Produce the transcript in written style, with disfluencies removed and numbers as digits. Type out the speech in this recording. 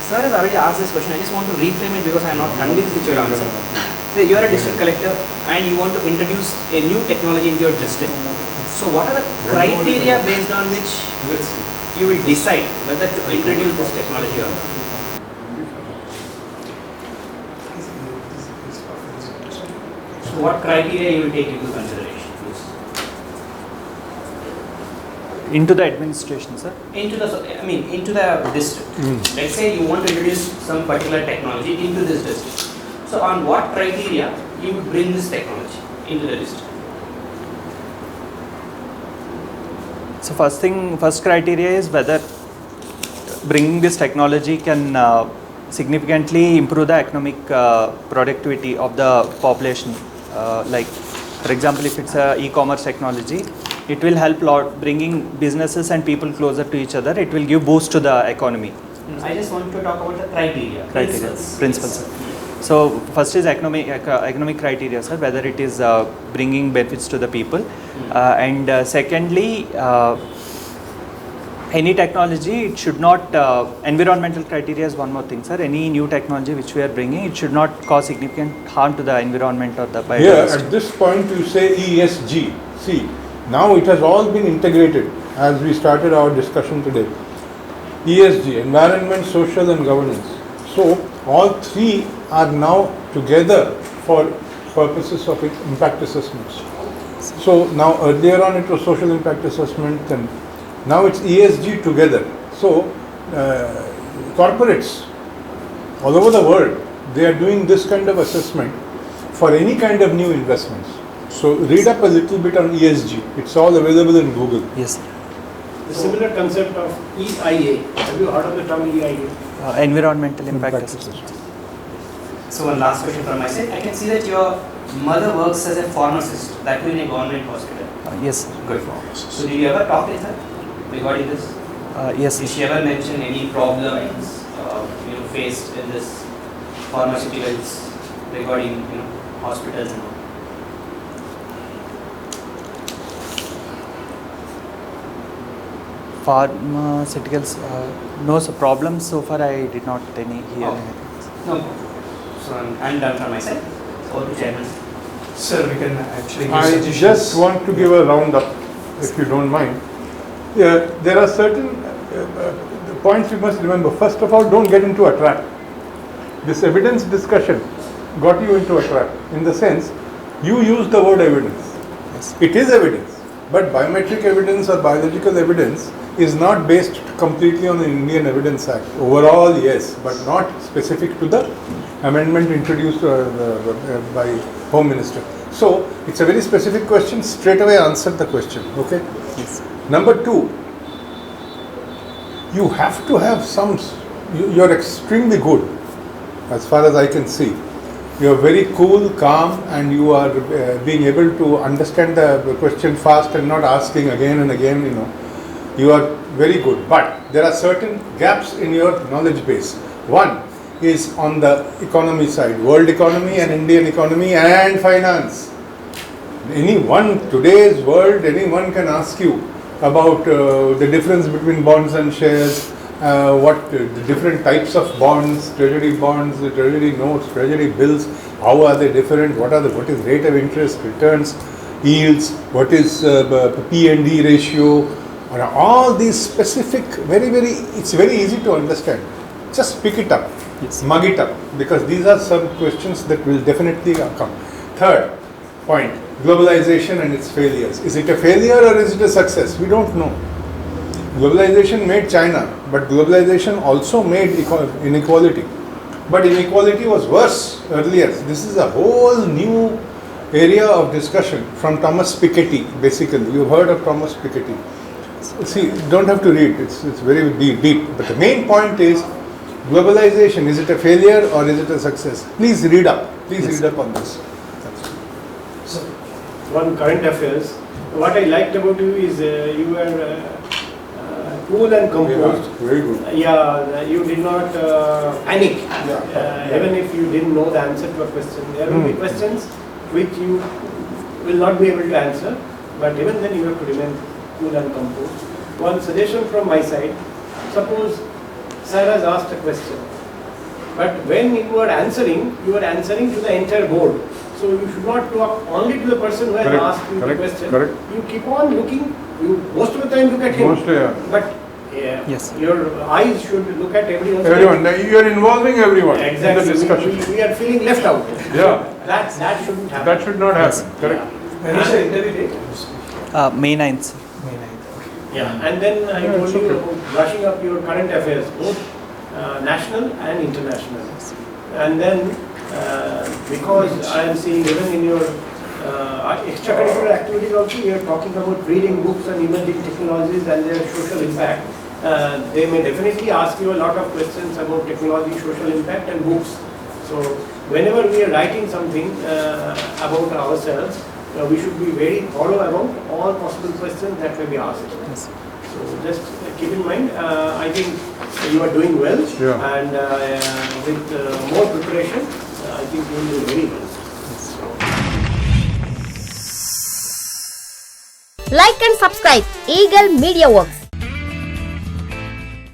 Sir has already asked this question. I just want to reframe it because I am not convinced with your answer. So you are a district collector and you want to introduce a new technology into your district. So what are the criteria based on which you will decide whether to introduce this technology or not? So what criteria you will take into consideration? Into the administration, sir? Into the district. Let's say you want to introduce some particular technology into this district. So on what criteria you would bring this technology into the district? So first criteria is whether bringing this technology can significantly improve the economic productivity of the population. Like, for example, if it's a e-commerce technology, it will help lot bringing businesses and people closer to each other. It will give boost to the economy. I just want to talk about the criteria. Principles. So first is economic criteria, sir, whether it is bringing benefits to the people, and secondly, any technology, it should not, environmental criteria is one more thing, sir. Any new technology which we are bringing, it should not cause significant harm to the environment or the biodiversity. Here at this point you say ESG. See, now it has all been integrated as we started our discussion today. ESG, environment, social and governance. So all three are now together for purposes of impact assessments. So now earlier on it was social impact assessment, and now it's ESG together. So corporates all over the world, they are doing this kind of assessment for any kind of new investments. So read up a little bit on ESG. It's all available in Google. Yes, sir. The similar concept of EIA. Have you heard of the term EIA? Environmental impact assessment. So one last question from my side. I can see that your mother works as a pharmacist, that too in a government hospital. Yes, sir. Good. So did you ever talk with her regarding this? Yes. Did she ever mention any problems faced in this pharmaceuticals regarding hospitals and all? Pharmaceuticals, no problems so far. I did not hear anything. No. So I'm done from my side. Over to Chairman. Sir, we can actually give I suggestions. just want to give a roundup, if you don't mind. There are certain points you must remember. First of all, don't get into a trap. This evidence discussion got you into a trap in the sense you used the word evidence. Yes. It is evidence, but biometric evidence or biological evidence is not based completely on the Indian Evidence Act. Overall, yes, but not specific to the amendment introduced by Home Minister. So it's a very specific question. Straight away answer the question. Okay. Yes. Number two, you have to have some. You're extremely good, as far as I can see. You are very cool, calm, and you are being able to understand the question fast and not asking again and again. You are very good, but there are certain gaps in your knowledge base. One is on the economy side, world economy and Indian economy and finance. Today's world, anyone can ask you about the difference between bonds and shares, what the different types of bonds, treasury bonds, treasury notes, treasury bills, how are they different, what is rate of interest, returns, yields, what is P&D ratio, all these specific, it's very easy to understand. Just pick it up, Yes. mug it up, because these are some questions that will definitely come. Third point, globalization and its failures. Is it a failure or is it a success? We don't know. Globalization made China, but globalization also made inequality. But inequality was worse earlier. This is a whole new area of discussion from Thomas Piketty, basically. You've heard of Thomas Piketty. See, don't have to read, it's very deep. But the main point is, globalization, is it a failure or is it a success? Please read up. Read up on this. So, one current affairs. What I liked about you is you were cool and composed. Yeah, very good. You did not panic. Even if you didn't know the answer to a question. There will be questions which you will not be able to answer, but even then you have to remain cool and composed. One suggestion from my side, suppose sir has asked a question But when you are answering to the entire board. So you should not talk only to the person who has Correct, asked you correct, the question. correct. You keep on looking. You most of the time look at him. Mostly, yeah. But Yes. your eyes should look at everyone. Everyone, you are involving everyone Exactly. in the discussion. We are feeling left out. Yeah, That shouldn't happen. that should not happen. Correct. When is the interview date? May 9th. May 9th. Yeah, and then I Yeah, told it's you okay. about brushing up your current affairs, both national and international. And then because I am seeing even in your extracurricular activities also, we are talking about reading books and emerging technologies and their social impact. They may definitely ask you a lot of questions about technology, social impact and books. So whenever we are writing something about ourselves, we should be very thorough about all possible questions that may be asked. Yes. So just keep in mind, I think you are doing well, Yeah. and with more preparation, I think you will do very well. Like and subscribe Eagle Media Works.